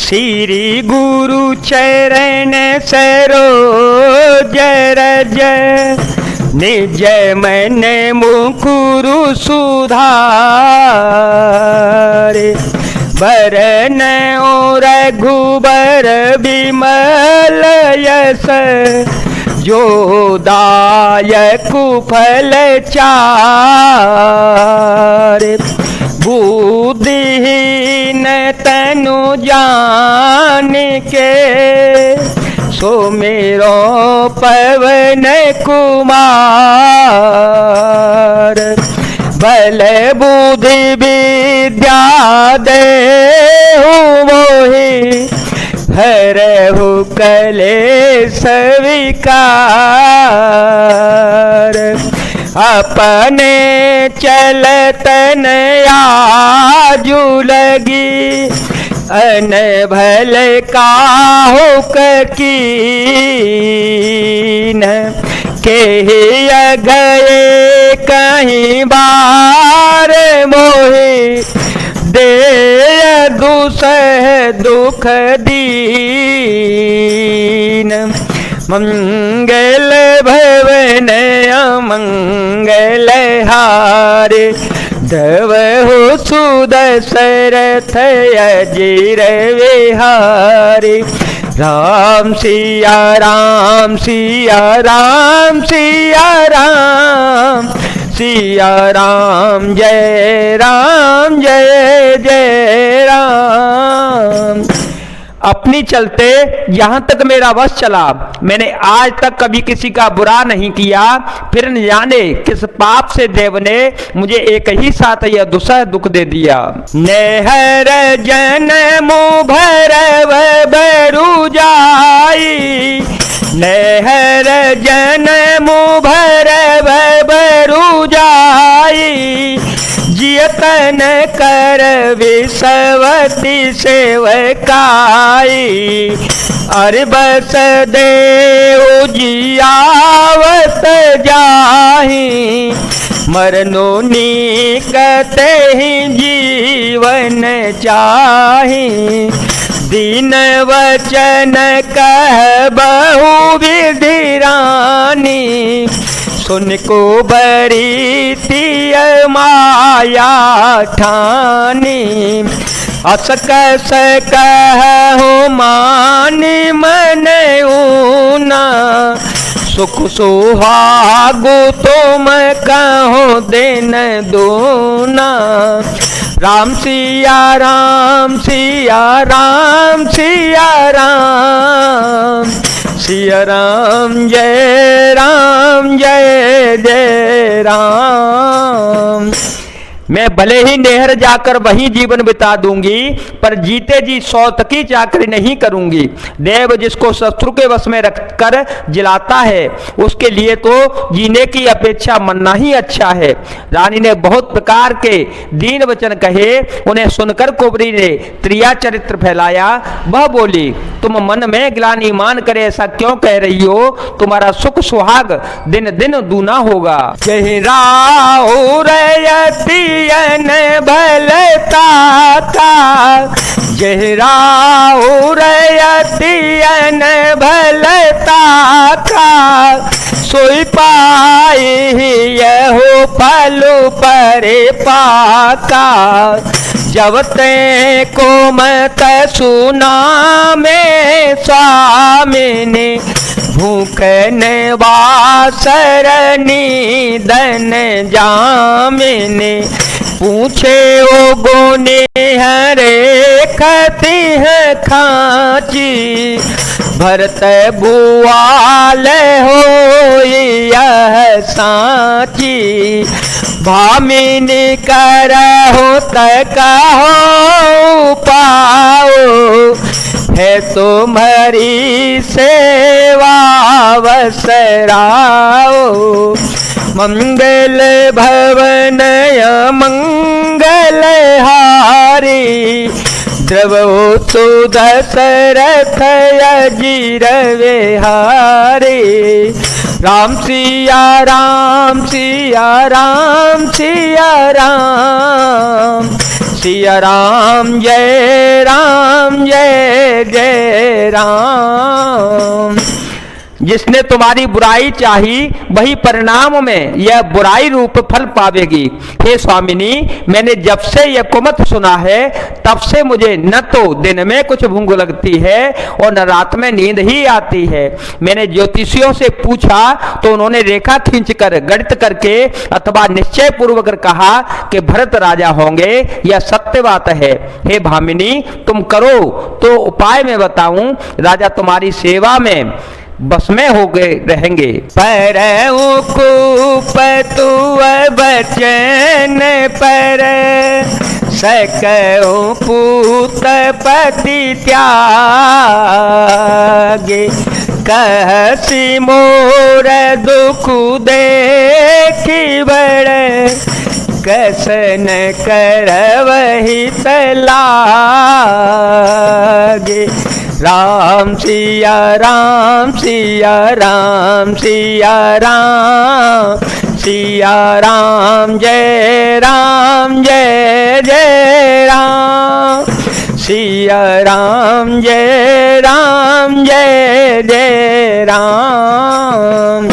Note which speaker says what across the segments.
Speaker 1: श्री गुरु चरण सरोज रज निज मन मुकुरु सुधारे बरन और रघुबर बिमल यस जो दायक फल चारे बुद्धिहीन तनु जान के सो मेरो पवन कुमार बल बुद्धि विद्या देहु मोहि हरहु कलेश विकार अपने चलतन आजू लगी अन भल काहु कीन के गए कहीं बार मोहि दे दुसह दुख दीन मंगल भवन अमंगल हारे दवहु सुदशरथ अजीर विहारी राम सिया राम सिया राम सिया राम सिया राम जय जय राम। अपनी चलते यहाँ तक मेरा वश चला, मैंने आज तक कभी किसी का बुरा नहीं किया, फिर न जाने किस पाप से देव ने मुझे एक ही साथ यह दुसह दुख दे दिया। नेहर जन्म भरव बरु जाई नेहर जन्म भरव बरु जाई जियतन कर विषवती सेवकाई अरे बस देव जियावत जाही मरनो निकते ही जीवन चाही दीन वचन कह बहु विधि रानी सुन को बरी तिय माया ठानी अस कस कहु मानि मन ऊना सुख सुहागु तुम कहो दिन दूना राम सिया राम सिया राम सिया राम सिया राम जय जय राम। मैं भले ही नेहर जाकर वहीं जीवन बिता दूंगी पर जीते जी सौत की चाकरी नहीं करूंगी। देव जिसको शत्रु के वश में रखकर जिलाता है उसके लिए तो जीने की अपेक्षा मरना ही अच्छा है। रानी ने बहुत प्रकार के दीन वचन कहे, उन्हें सुनकर कुबरी ने त्रिया चरित्र फैलाया। वह बोली, तुम मन में ग्लानि मान करे ऐसा क्यों कह रही हो, तुम्हारा सुख सुहाग दिन दिन दूना होगा। यन भलता का जहराऊ रयतियन भलता का सोई पाई यहो पलु परे पाका जब ते को मत सुना में स्वामिनी भूखन वासरनी धन जामिनी पूछे ओ गोने हरे खती है खाची भरत बुआल हो यह साची भामिनी कर हो तकहो पाओ है तुम्हारी सेवा वसराओ मंगल भवन मंगल हारी द्रवो सुदशरथ अजीर विहारी राम सिया राम सिया राम सिया राम सिया राम जय जिसने तुम्हारी बुराई चाही वही परिणाम में यह बुराई रूप फल पावेगी। हे स्वामिनी, मैंने जब से यह कुमत सुना है तब से मुझे न तो दिन में कुछ भूख लगती है और न रात में नींद ही आती है। मैंने ज्योतिषियों से पूछा तो उन्होंने रेखा खींचकर गणित करके अथवा निश्चय पूर्वक कहा कि भरत राजा होंगे। यह सत्य बात है। हे भामिनी, तुम करो तो उपाय में बताऊं। राजा तुम्हारी सेवा में बस में हो गए रहेंगे।
Speaker 2: परऊ कूप तू बचन पर सकऊ पूत पति त्यागे कहसी मोर दुख देखी बड़े कसन कर वही तलागे। राम सिया राम सिया राम सिया राम सिया राम जय जय राम सिया राम जय जय राम।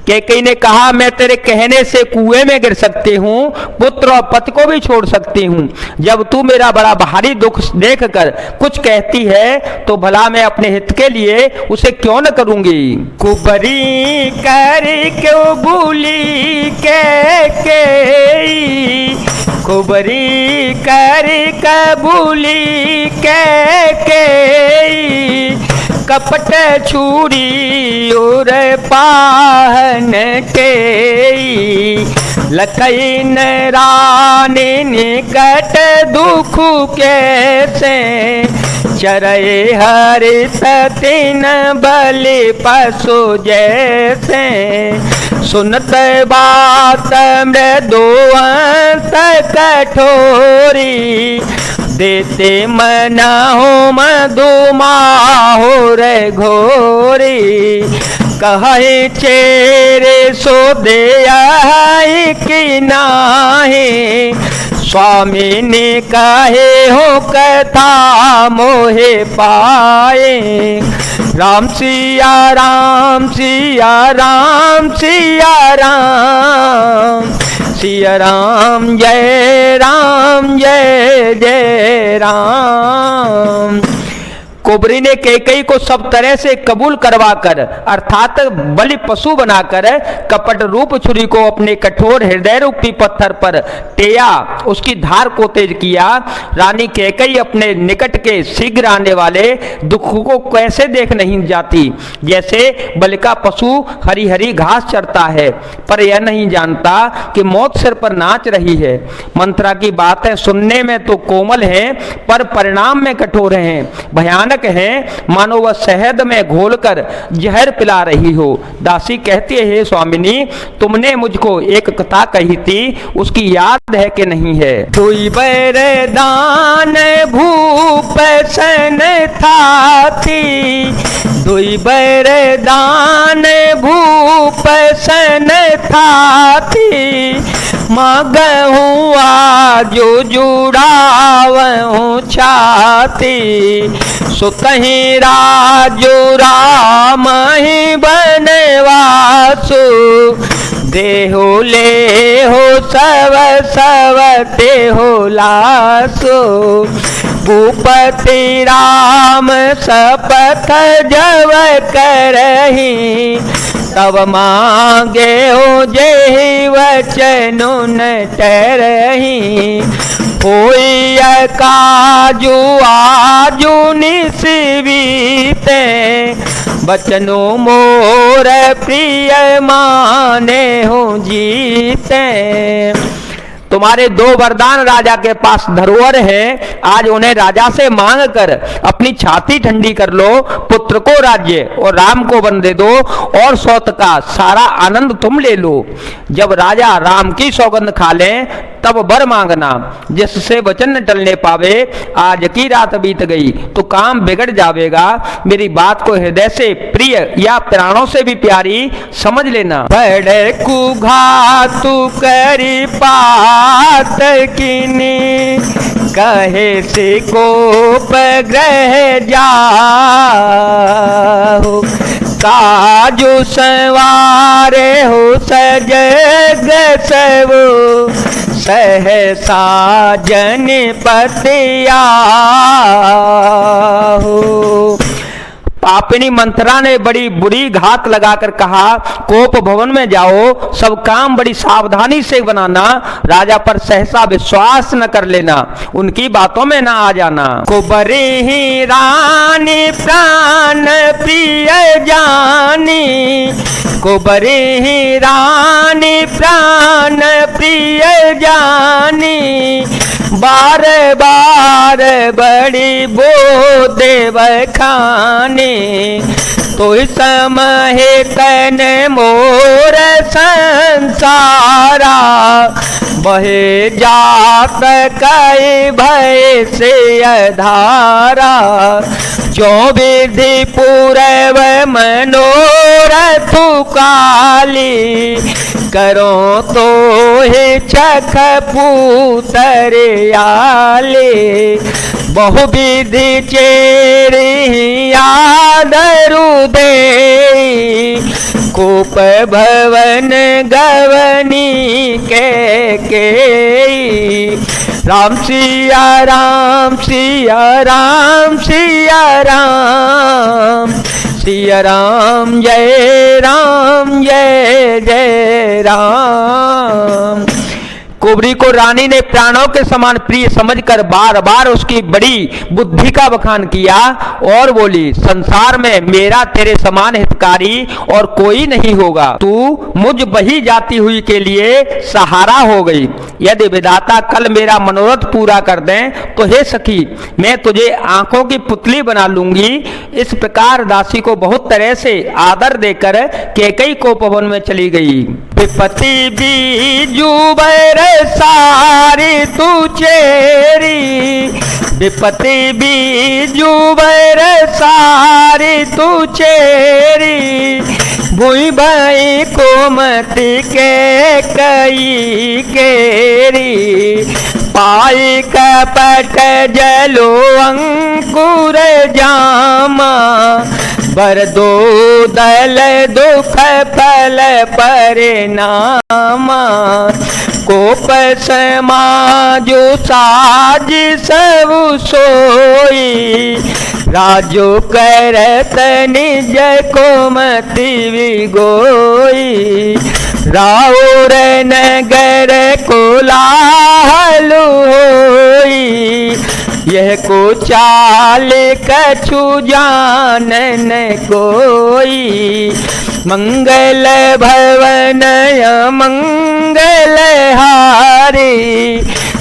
Speaker 1: कैकेयी ने कहा, मैं तेरे कहने से कुएं में गिर सकती हूँ, पुत्र और पति को भी छोड़ सकती हूँ। जब तू मेरा बड़ा भारी दुख देखकर कुछ कहती है तो भला मैं अपने हित के लिए उसे क्यों न करूंगी।
Speaker 2: कुबरी करी क्यों भूली के कुबरी करी कबूली के कपट छुरी और पाहन के लखई रानी निकट दुख कैसे चरए हरित तीन बलि पशु जैसे सुनत बात मृदुअंत कठोरी देते मना हो मधुमाहुर घोरी कहे चेरे सो दे कि नाही स्वामी ने कहे हो कथा मोहे पाए। राम सिया राम सिया राम सिया राम सिया राम जय जय राम।
Speaker 1: कुबरी ने कैकेयी को सब तरह से कबूल करवाकर अर्थात बलि पशु बनाकर कपट रूप छुरी को अपने कठोर हृदय रूपी पत्थर पर टेया, उसकी धार को तेज किया। रानी कैकेयी अपने निकट के शीघ्र आने वाले दुख को कैसे देख नहीं जाती। जैसे बलि का पशु हरी हरी घास चरता है पर यह नहीं जानता कि मौत सिर पर नाच रही है। मंत्रा की बातें सुनने में तो कोमल हैं पर परिणाम में कठोर हैं, भयानक है, मानो वह शहद में घोलकर जहर पिला रही हो। दासी कहती है, हे स्वामिनी, तुमने मुझको एक कथा कही थी, उसकी याद है कि नहीं है।
Speaker 2: दुई बरदान भूप सन थाती दुई बरदान भूप सन थाती मांगहूँ आजो जुड़ावहूँ छाती सुतहि राजो राम ही बनवासु देहो ले हो सब देहो लासो भूपति राम शपथ जब करही तब मांगे हो जय वचनु न टरही होई काजू आजू निसीते बचनो मोर प्रिय माने हो जीते।
Speaker 1: तुम्हारे दो वरदान राजा के पास धरोहर है, आज उन्हें राजा से मांग कर अपनी छाती ठंडी कर लो। पुत्र को राज्य और राम को वन दे दो और सौत का सारा आनंद तुम ले लो। जब राजा राम की सौगंध खा लें तब वर मांगना, जिससे वचन न टलने पावे। आज की रात बीत गई तो काम बिगड़ जावेगा। मेरी बात को हृदय से प्रिय या प्राणों से भी प्यारी समझ लेना।
Speaker 2: बड़े कुघातु करी पात किनी कहे से कोप ग्रह जाओ काजू सवारे हो सजग सबो सहसा जनपतिया हो। पापिनी मंथरा ने बड़ी बुरी घात लगाकर कहा, कोप भवन में जाओ, सब काम बड़ी सावधानी से बनाना, राजा पर सहसा विश्वास न कर लेना, उनकी बातों में न आ जाना। कुबरी ही रानी प्राण प्रिय जानी, कुबरी ही रानी प्राण प्रिय जानी, बार बार बड़ी बो देव खानी, तो समय तन मोर संसारा, बहे जात कई भय से अधारा, जो विधि पूरव मनोरथ काली, करो तो हे चख पूतर आले, बहुविधि चेरी आदरु दे, कोप भवन गवनी के राम सिया राम सिया राम सिया राम, सिया राम जय जय राम। कुबरी को रानी ने प्राणों के समान प्रिय समझकर बार बार उसकी बड़ी बुद्धि का बखान किया और बोली, संसार में मेरा तेरे समान हितकारी और कोई नहीं होगा, तू मुझ बही जाती हुई के लिए सहारा हो गई। यदि विधाता कल मेरा मनोरथ पूरा कर दें तो हे सखी, मैं तुझे आंखों की पुतली बना लूंगी। इस प्रकार दासी को बहुत तरह से आदर देकर कैकेयी को भवन में चली गई। विपत्ति बीजू बर सारी तू चेरी, विपत्ति बीजू बर सारी तू चेरी, भूई भाई कोमति के कई केरी, पाई कपट जलो अंकुर जामा, बर दो दल दुख फल परिणामा, कोप समाजो साज सब सोई, राजो करत निज कोमति विगोई, राउर नगर कोलाहल होई, यह को चाल कछु जानन कोई, मंगल भवन मंगल हारी,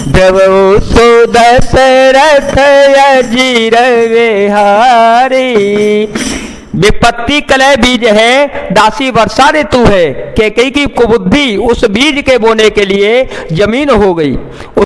Speaker 2: देवो सो दशरथ अजीर विहारी। विपत्ति कलह बीज है, दासी वर्षा ऋतु है, कैकेयी की कुबुद्धि उस बीज के बोने के लिए जमीन हो गई।